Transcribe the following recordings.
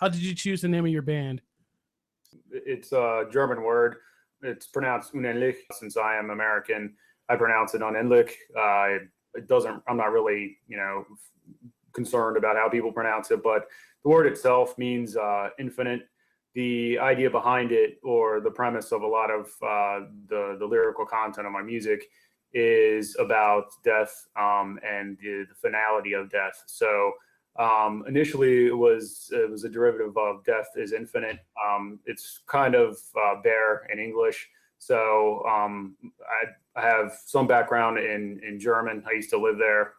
How did you choose the name of your band? It's a German word. It's pronounced Unendlich. Since I am American, I pronounce it Unendlich. It doesn't. I'm not really, concerned about how people pronounce it, but the word itself means infinite. The idea behind it, or the premise of a lot of the lyrical content of my music, is about death and the finality of death. So initially, it was a derivative of "death is infinite." It's kind of bare in English. So I have some background in German. I used to live there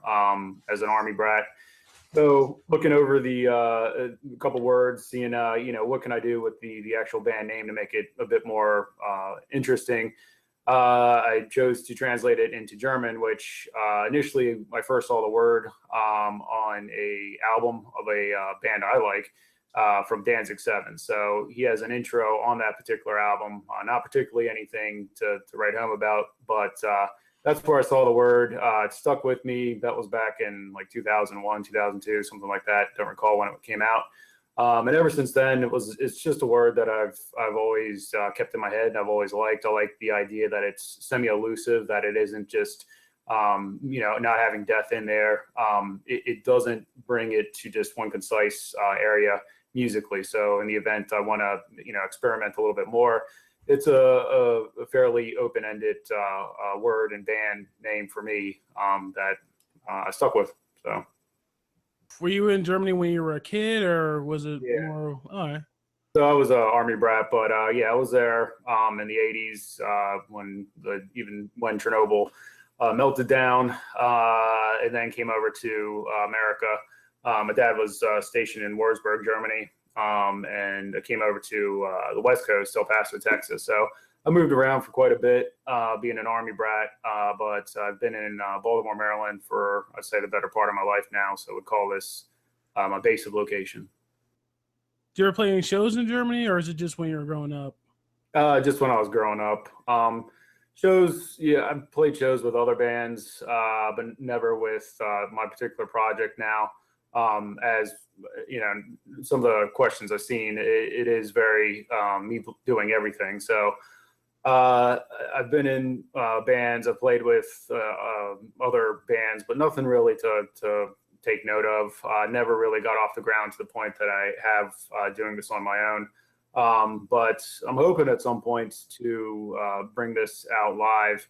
as an army brat. So looking over the couple words, seeing what can I do with the actual band name to make it a bit more interesting. I chose to translate it into German, which initially I first saw the word on a album of a band I like from Danzig 7. So he has an intro on that particular album, not particularly anything to write home about, but that's where I saw the word. It stuck with me. That was back in like 2001, 2002, something like that. Don't recall when it came out. And ever since then, it's just a word that I've always kept in my head, and I've always liked. I like the idea that it's semi-elusive, that it isn't just not having death in there. It doesn't bring it to just one concise area musically. So in the event I want to experiment a little bit more, it's a fairly open-ended word and band name for me that I stuck with. So. Were you in Germany when you were a kid, or was it more? All right. So I was an army brat, but I was there in the '80s when Chernobyl melted down, and then came over to America. My dad was stationed in Wurzburg, Germany, and I came over to the West Coast, El Paso, Texas. So I moved around for quite a bit, being an army brat, but I've been in Baltimore, Maryland for, I'd say, the better part of my life now. So I would call this my base of location. Did you ever play any shows in Germany, or is it just when you were growing up? Just when I was growing up. Shows, yeah, I played shows with other bands, but never with my particular project now. As some of the questions I've seen, it is very me doing everything. So I've been in bands. I've played with other bands, but nothing really to take note of. Never really got off the ground to the point that I have doing this on my own. But I'm hoping at some point to bring this out live.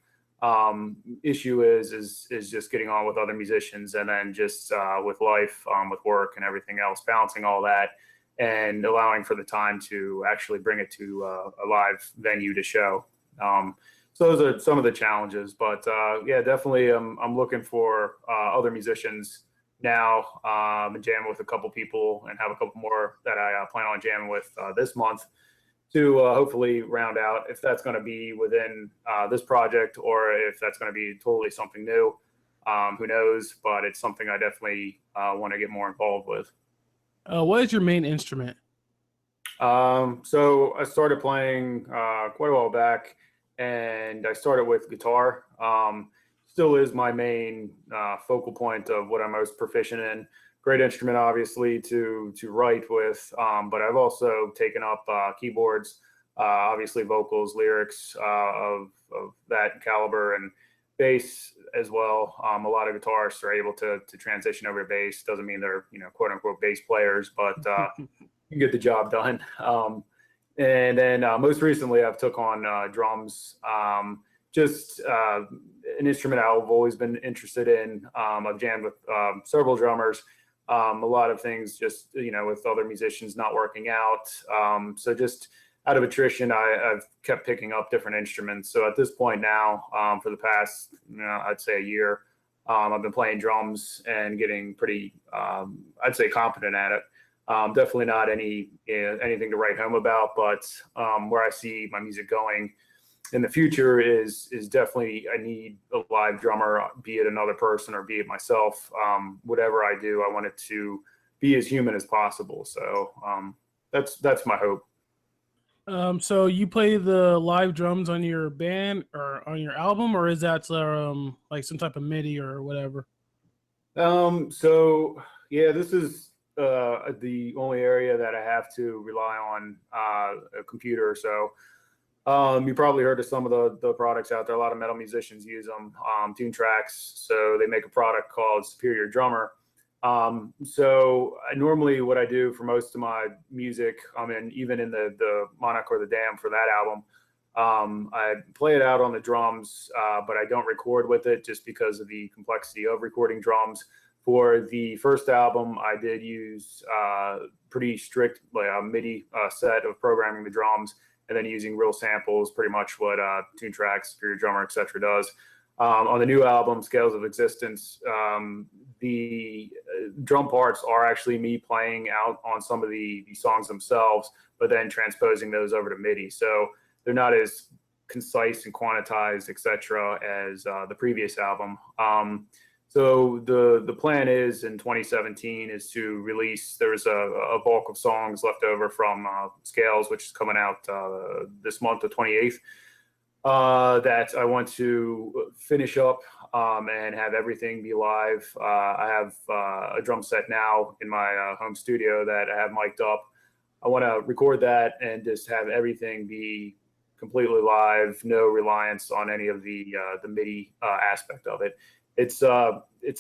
Issue is just getting on with other musicians, and then just with life, with work and everything else, balancing all that and allowing for the time to actually bring it to a live venue to show. So those are some of the challenges, but definitely I'm looking for other musicians now, and jamming with a couple people, and have a couple more that I plan on jamming with this month to hopefully round out, if that's going to be within this project or if that's going to be totally something new. Who knows? But it's something I definitely want to get more involved with. What is your main instrument? So I started playing quite a while back, and I started with guitar. Still is my main focal point of what I'm most proficient in. Great instrument, obviously, to write with, but I've also taken up keyboards, obviously vocals, lyrics of that caliber, and bass as well. A lot of guitarists are able to transition over to bass. Doesn't mean they're quote unquote bass players, but you can get the job done. And then most recently, I've took on drums. Just an instrument I've always been interested in. I've jammed with several drummers. A lot of things just, with other musicians not working out. So just out of attrition, I've kept picking up different instruments. So at this point now, for the past, I'd say a year, I've been playing drums and getting pretty, I'd say, competent at it. Definitely not anything to write home about, but where I see my music going in the future is definitely, I need a live drummer, be it another person or be it myself. Whatever I do, I want it to be as human as possible. So that's my hope. So you play the live drums on your band or on your album, or is that like some type of MIDI or whatever? So yeah, this is the only area that I have to rely on a computer. So you probably heard of some of the products out there. A lot of metal musicians use them, Tune Tracks. So they make a product called Superior Drummer. So normally what I do for most of my music, I mean, even in the Monarch or the Dam for that album, I play it out on the drums, but I don't record with it just because of the complexity of recording drums. For the first album, I did use pretty strict MIDI set of programming the drums, and then using real samples, pretty much what Tune Tracks, Superior Drummer, etc. does. On the new album, Scales of Existence, the drum parts are actually me playing out on some of the songs themselves, but then transposing those over to MIDI. So they're not as concise and quantized, etc., as the previous album. So the plan is in 2017 is to release. There's a bulk of songs left over from Scales, which is coming out this month, the 28th. That I want to finish up and have everything be live. I have a drum set now in my home studio that I have mic'd up. I want to record that and just have everything be completely live, no reliance on any of the MIDI aspect of it. It's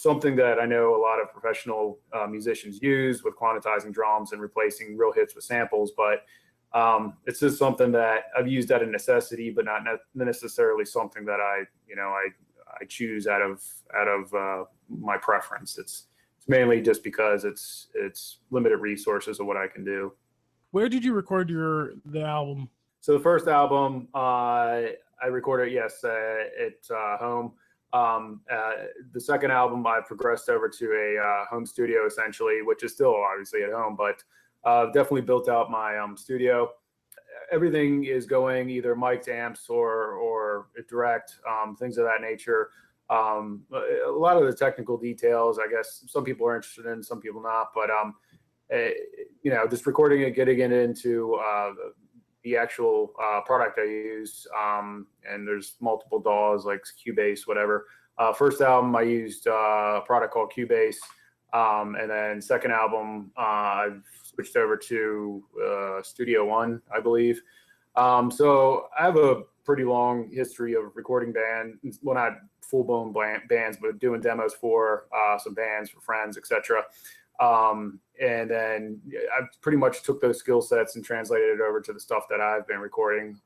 something that I know a lot of professional musicians use with quantizing drums and replacing real hits with samples, but it's just something that I've used out of necessity, but not necessarily something that I choose out of my preference. It's mainly just because it's limited resources of what I can do. Where did you record the album? So the first album, I recorded, yes, at home. The second album, I progressed over to a home studio essentially, which is still obviously at home, but definitely built out my studio. Everything is going either mic'd amps or direct, things of that nature. A lot of the technical details, I guess some people are interested in, some people not, but just recording it, getting it into the actual product I use, and there's multiple DAWs like Cubase, whatever. First album I used a product called Cubase, and then second album I've switched over to Studio One, I believe. So I have a pretty long history of recording bands, well, not full-blown bands, but doing demos for some bands, for friends, etc. And then I pretty much took those skill sets and translated it over to the stuff that I've been recording.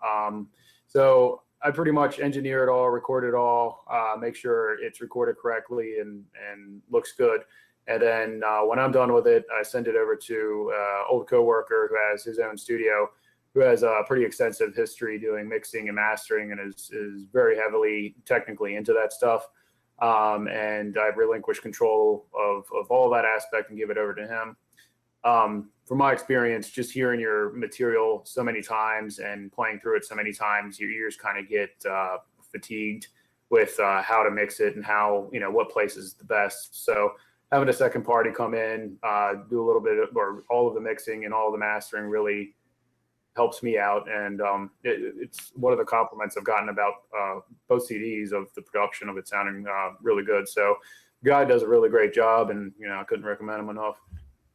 So I pretty much engineer it all, record it all, make sure it's recorded correctly and looks good. And then when I'm done with it, I send it over to an old coworker who has his own studio, who has a pretty extensive history doing mixing and mastering and is very heavily technically into that stuff. And I've relinquished control of all that aspect and give it over to him. From my experience, just hearing your material so many times and playing through it so many times, your ears kind of get fatigued with how to mix it and how, what place is the best. So having a second party come in, do a little bit of, or all of the mixing and all of the mastering really helps me out. And it's one of the compliments I've gotten about both CDs of the production of it sounding really good. So the guy does a really great job, and I couldn't recommend him enough.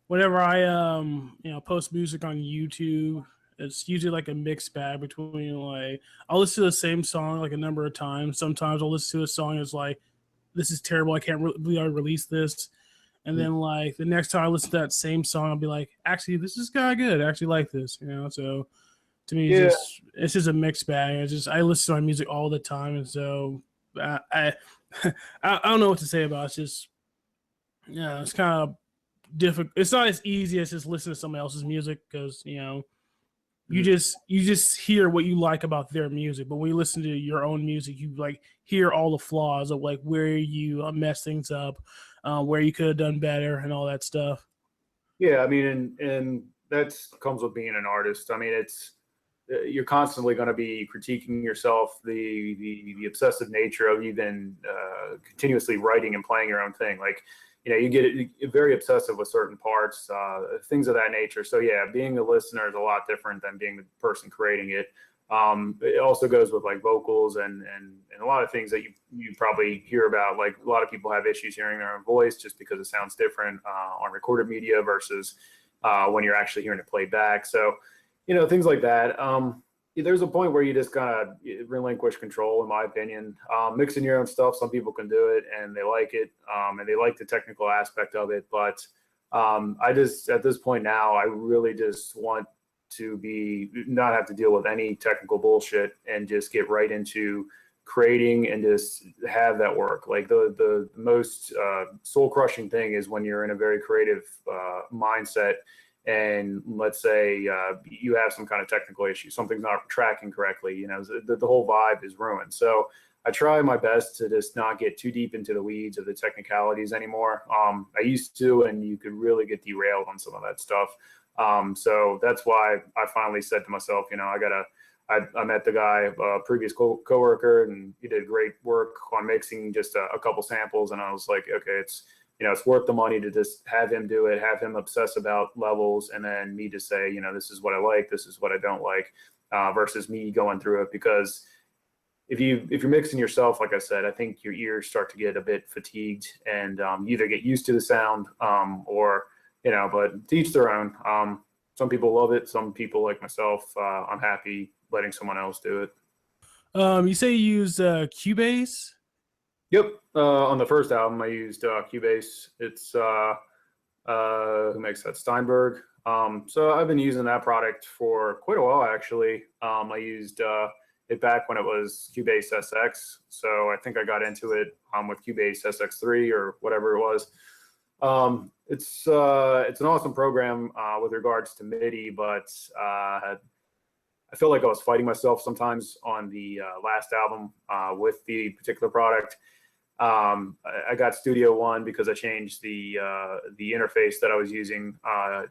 Whenever I post music on YouTube, it's usually like a mixed bag between like I'll listen to the same song like a number of times. Sometimes I'll listen to a song and it's like, this is terrible, I can't believe I released this. And then like the next time I listen to that same song, I'll be like, actually, this is kind of good. I actually like this, So to me, it's just a mixed bag. I listen to my music all the time, and so I don't know what to say about it. It's just it's kind of difficult. It's not as easy as just listening to somebody else's music because you just hear what you like about their music, but when you listen to your own music, you like hear all the flaws of like where you mess things up, where you could have done better, and all that stuff. Yeah, I mean, and that comes with being an artist. I mean, you're constantly going to be critiquing yourself, the obsessive nature of even continuously writing and playing your own thing. Like, you get very obsessive with certain parts, things of that nature. So yeah, being a listener is a lot different than being the person creating it. It also goes with like vocals and a lot of things that you probably hear about. Like a lot of people have issues hearing their own voice just because it sounds different on recorded media versus when you're actually hearing it played back. So, things like that. There's a point where you just gotta relinquish control, in my opinion. Mixing your own stuff, some people can do it and they like it, and they like the technical aspect of it. But I just, at this point now, I really just want to not have to deal with any technical bullshit and just get right into creating and just have that work. Like the most soul crushing thing is when you're in a very creative mindset, and let's say you have some kind of technical issue, something's not tracking correctly, the whole vibe is ruined. So I try my best to just not get too deep into the weeds of the technicalities anymore. I used to, and you could really get derailed on some of that stuff. So that's why I finally said to myself, I met the guy, previous coworker, and he did great work on mixing just a couple samples. And I was like, okay, it's worth the money to just have him do it, have him obsess about levels, and then me to say, this is what I like, this is what I don't like, versus me going through it. Because if you're mixing yourself, like I said, I think your ears start to get a bit fatigued, and you either get used to the sound, or but to each their own. Some people love it. Some people, like myself, I'm happy letting someone else do it. You say you use Cubase? Yep. On the first album, I used Cubase. It's who makes that? Steinberg. So I've been using that product for quite a while, actually. I used it back when it was Cubase SX. So I think I got into it with Cubase SX3 or whatever it was. It's an awesome program with regards to MIDI, but I feel like I was fighting myself sometimes on the last album with the particular product. I got Studio One because I changed the interface that I was using. I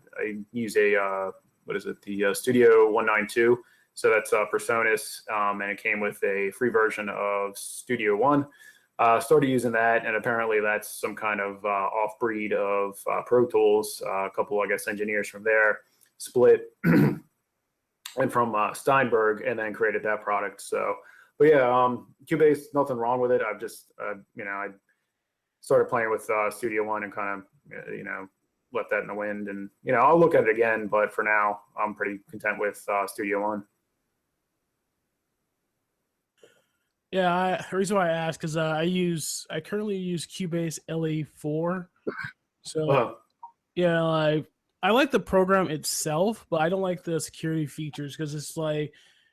use the Studio 192. So that's PreSonus, and it came with a free version of Studio One. Started using that, and apparently that's some kind of off-breed of Pro Tools. A couple, I guess, engineers from there split and from Steinberg, and then created that product. So, but yeah, Cubase, nothing wrong with it. I've just, I started playing with Studio One and kind of, let that in the wind, and I'll look at it again. But for now, I'm pretty content with Studio One. Yeah, the reason why I asked because I currently use Cubase LA4. So yeah, I like the program itself, but I don't like the security features because it's like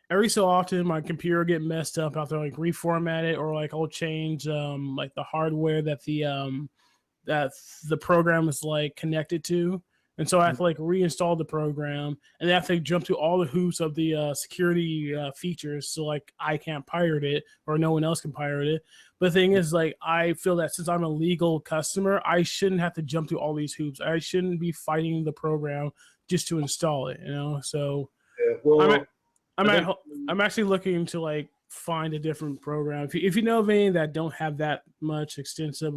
every so often my computer get messed up. I have to like reformat it, or like I'll change like the hardware that the program is like connected to. And so I have to like reinstall the program, and I have to jump through all the hoops of the security features, so like I can't pirate it or no one else can pirate it. But the thing is, like, I feel that since I'm a legal customer, I shouldn't have to jump through all these hoops. I shouldn't be fighting the program just to install it, So yeah, well, I'm actually looking to like find a different program. If you know of any that don't have that much extensive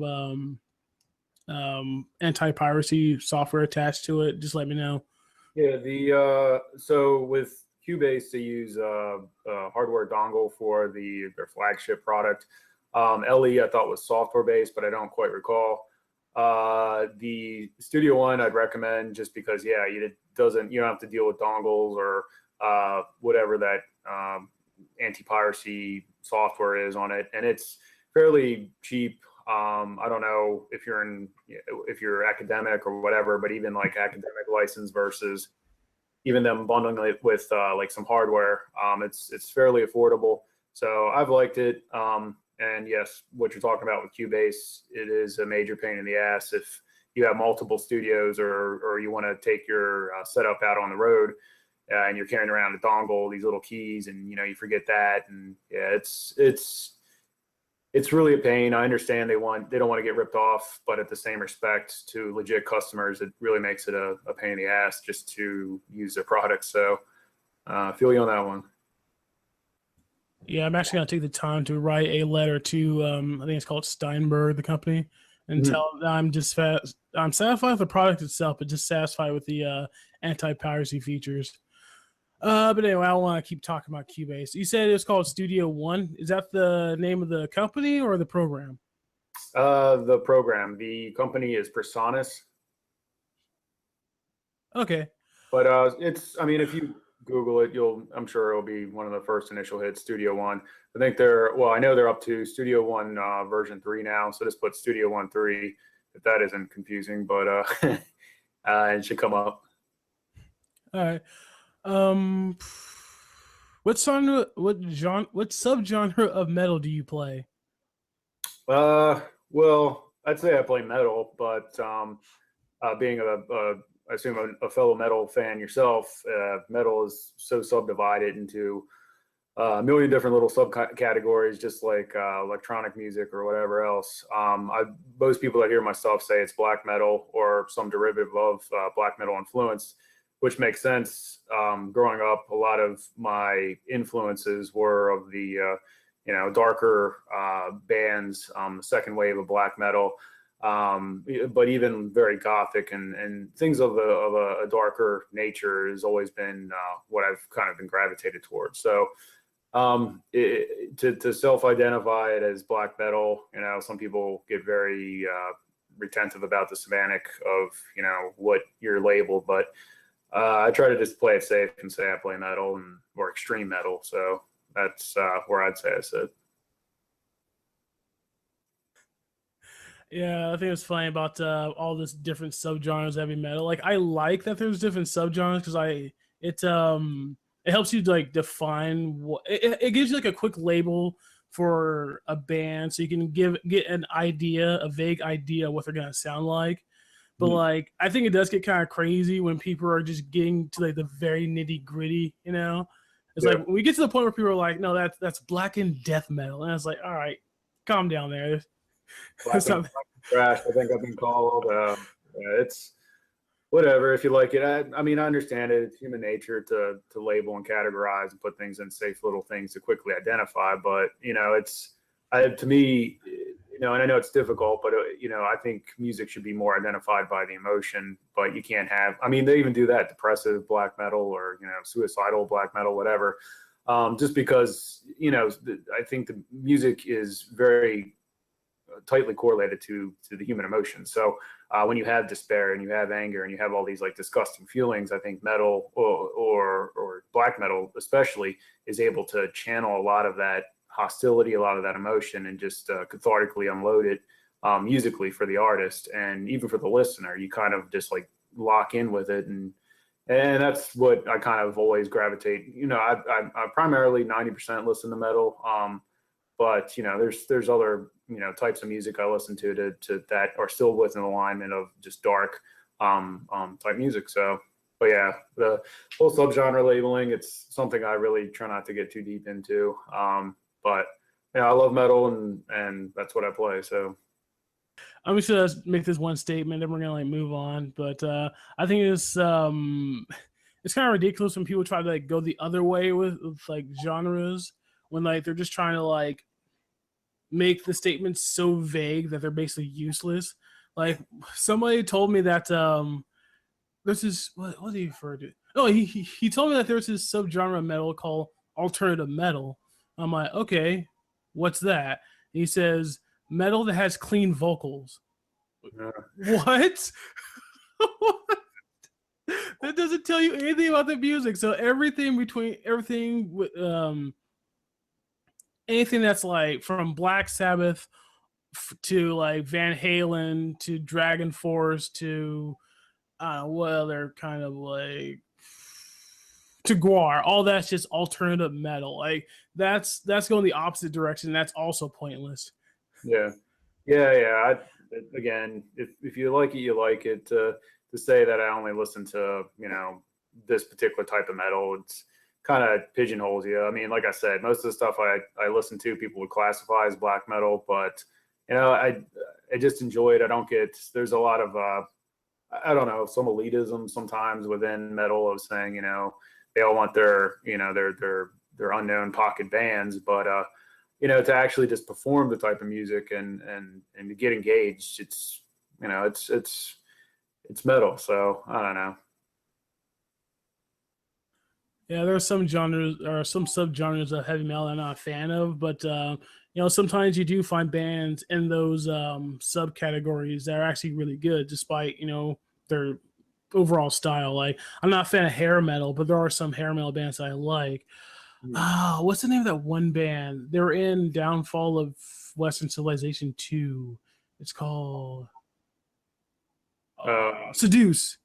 anti-piracy software attached to it, just let me know. Yeah, so with Cubase, they use hardware dongle for their flagship product. LE I thought was software based, but I don't quite recall. The Studio One I'd recommend just because you don't have to deal with dongles or whatever that anti-piracy software is on it, and it's fairly cheap. I don't know if you're academic or whatever, but even like academic license versus even them bundling it with like some hardware, it's fairly affordable. So I've liked it. And yes, what you're talking about with Cubase, it is a major pain in the ass if you have multiple studios or you want to take your setup out on the road and you're carrying around a dongle, these little keys, and you forget that, and yeah, it's really a pain. I understand they don't want to get ripped off, but at the same respect to legit customers, it really makes it a pain in the ass just to use their product. So I feel you on that one. Yeah, I'm actually gonna take the time to write a letter to I think it's called Steinberg, the company, and tell them I'm satisfied with the product itself, but just satisfied with the anti-piracy features. But anyway, I don't want to keep talking about Cubase. You said it's called Studio One. Is that the name of the company or the program? The program, the company is Personas, Okay. but it's. I mean, if you Google it, I'm sure it'll be one of the first initial hits. Studio One. I think they're. Well, I know they're up to Studio One version 3 now. So just put Studio One 3. If that isn't confusing, but it should come up. All right. Um, what genre, what subgenre of metal do you play? Well, I'd say I play metal, but being I assume a fellow metal fan yourself, metal is so subdivided into a million different little subcategories, just like electronic music or whatever else. Most people that hear my stuff say it's black metal or some derivative of black metal influence, which makes sense. Growing up, a lot of my influences were of the darker bands, the second wave of black metal, but even very gothic and things of a darker nature has always been what I've kind of been gravitated towards. So to self-identify it as black metal, some people get very retentive about the semantic of what you're labeled, but I try to just play it safe and say I play metal or extreme metal. So that's where I'd say I sit. Yeah, I think it's funny about all this different subgenres of heavy metal. Like, I like that there's different subgenres because it helps you like define what it gives you like a quick label for a band, so you can get an idea, a vague idea what they're gonna sound like. But Mm. like, I think it does get kind of crazy when people are just getting to like the very nitty gritty. It's Yeah. like when we get to the point where people are like, "No, that's black and death metal," and it's like, "All right, calm down there." Black It's and not. trash, I think I've been called. Yeah, it's whatever if you like it. I mean, I understand it. It's human nature to label and categorize and put things in safe little things to quickly identify. But it's to me, and I know it's difficult, but I think music should be more identified by the emotion. But you can't have. I mean, they even do that depressive black metal or suicidal black metal, whatever. Just because I think the music is very tightly correlated to the human emotion. So when you have despair and you have anger and you have all these like disgusting feelings, I think metal or black metal especially is able to channel a lot of that hostility, a lot of that emotion, and just cathartically unload it musically for the artist and even for the listener. You kind of just like lock in with it, and that's what I kind of always gravitate. I primarily 90% listen to metal. But there's other types of music I listen to that are still within alignment of just dark type music. So, but yeah, the whole subgenre labeling, it's something I really try not to get too deep into. But I love metal and that's what I play. So I'm just gonna make this one statement, and we're gonna like move on. But I think it's kind of ridiculous when people try to like go the other way with like genres when like they're just trying to like make the statements so vague that they're basically useless. Like, somebody told me that there's this what did he refer to? Oh, he told me that there's this subgenre of metal called alternative metal. I'm like, okay, what's that? And he says metal that has clean vocals. yeah, What? That doesn't tell you anything about the music. So anything that's like from Black Sabbath to like Van Halen to Dragon Force to I don't know what other kind of like to Guar, all that's just alternative metal. Like that's going the opposite direction. That's also pointless. yeah, yeah. Again, if you like it, you like it. To say that I only listen to this particular type of metal, it's kind of pigeonholes you. I mean, like I said, most of the stuff I listen to, people would classify as black metal, but I just enjoy it. I don't get there's a lot of I don't know, some elitism sometimes within metal of saying they all want their unknown pocket bands, but to actually just perform the type of music and to get engaged, it's it's metal. So I don't know. Yeah, there are some genres or some subgenres of heavy metal I'm not a fan of, but sometimes you do find bands in those subcategories that are actually really good, despite their overall style. Like, I'm not a fan of hair metal, but there are some hair metal bands that I like. Hmm. What's the name of that one band? They were in Downfall of Western Civilization 2. It's called Uh, Seduce.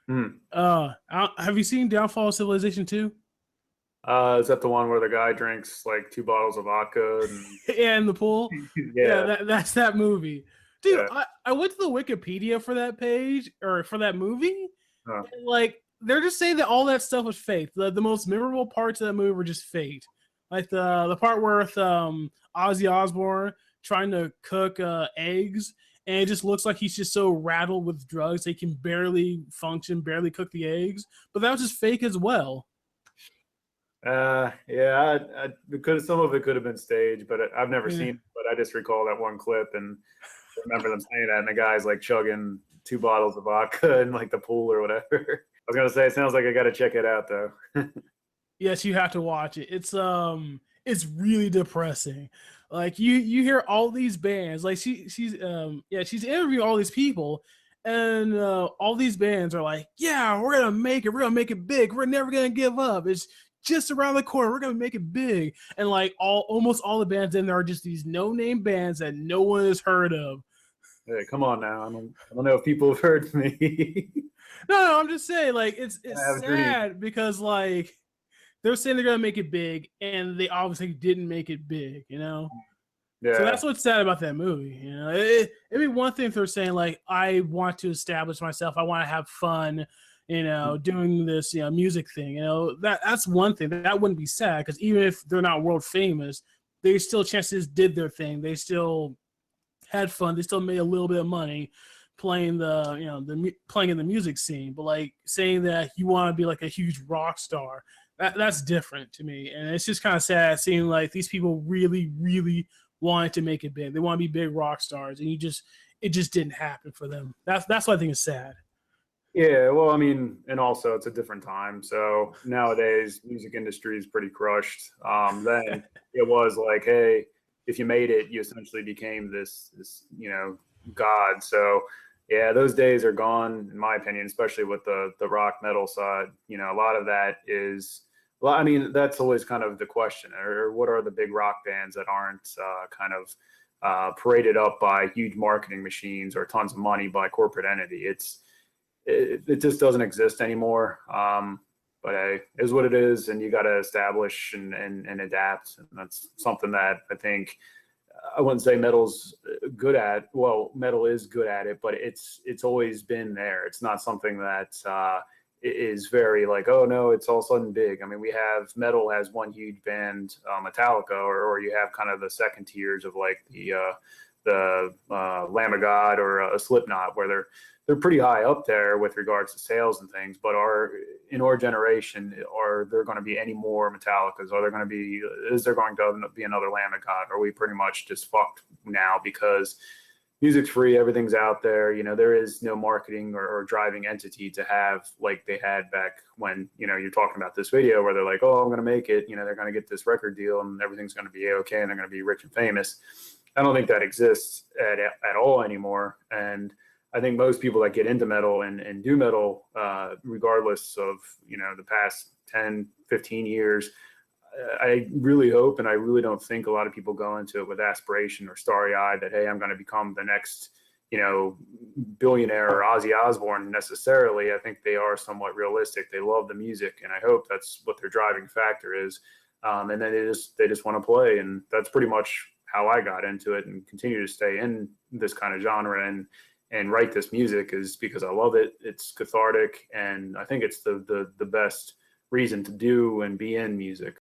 hmm. Have you seen Downfall of Civilization 2? Is that the one where the guy drinks like 2 bottles of vodka and Yeah, in the pool. Yeah, yeah, that's that movie. Dude, yeah. I went to the Wikipedia for that page or for that movie, Uh, and like they're just saying that all that stuff was fake. The most memorable parts of that movie were just fake. Like the part where with Ozzy Osbourne trying to cook eggs, and it just looks like he's just so rattled with drugs he can barely function, barely cook the eggs. But that was just fake as well. yeah, because some of it could have been staged, but I've never Yeah. seen it. But I just recall that one clip and remember them saying that, and the guy's like chugging 2 bottles of vodka in like the pool or whatever. I was gonna say, it sounds like I got to check it out though. Yes, you have to watch it. It's really depressing. Like you hear all these bands, like she's interviewing all these people, and all these bands are like, yeah, we're gonna make it big, we're never gonna give up. It's just around the corner, we're gonna make it big. And like almost all the bands in there are just these no name bands that no one has heard of. Hey, come on now. I don't know if people have heard me. No, I'm just saying, like it's I have a dream. sad because like they're saying they're gonna make it big, and they obviously didn't make it big. So Yeah. that's what's sad about that movie. It'd be one thing if they're saying like, I want to establish myself, I want to have fun, doing this, music thing. That's one thing that wouldn't be sad because even if they're not world famous, they still chances did their thing. They still had fun. They still made a little bit of money playing playing in the music scene. But like saying that you want to be like a huge rock star, that's different to me. And it's just kind of sad seeing like these people really, really wanted to make it big. They want to be big rock stars, and it just didn't happen for them. That's what I think is sad. Yeah, well, I mean, and also it's a different time. So nowadays, music industry is pretty crushed. Then it was like, hey, if you made it, you essentially became this god. So yeah, those days are gone, in my opinion, especially with the rock metal side. A lot of that is, well, I mean, that's always kind of the question, or what are the big rock bands that aren't kind of paraded up by huge marketing machines or tons of money by corporate entity? It just doesn't exist anymore. But hey, it is what it is, and you got to establish and adapt. And that's something that I think I wouldn't say metal's good at. Well, metal is good at it, but it's always been there. It's not something that is very like, oh no, it's all of a sudden big. I mean, we have metal has one huge band, Metallica, or you have kind of the second tiers of like the Lamb of God or a Slipknot, where they're pretty high up there with regards to sales and things. But in our generation, are there going to be any more Metallicas? Are there going to be? Is there going to be another Lamb of God? Are we pretty much just fucked now because music's free, everything's out there? There is no marketing or driving entity to have like they had back when you're talking about this video where they're like, oh, I'm going to make it. They're going to get this record deal and everything's going to be okay and they're going to be rich and famous. I don't think that exists at all anymore. And I think most people that get into metal and do metal, regardless of, the past 10, 15 years, I really hope and I really don't think a lot of people go into it with aspiration or starry eyed that, hey, I'm going to become the next, billionaire or Ozzy Osbourne necessarily. I think they are somewhat realistic. They love the music, and I hope that's what their driving factor is. And then they just want to play, and that's pretty much how I got into it and continue to stay in this kind of genre and write this music is because I love it. It's cathartic, and I think it's the best reason to do and be in music.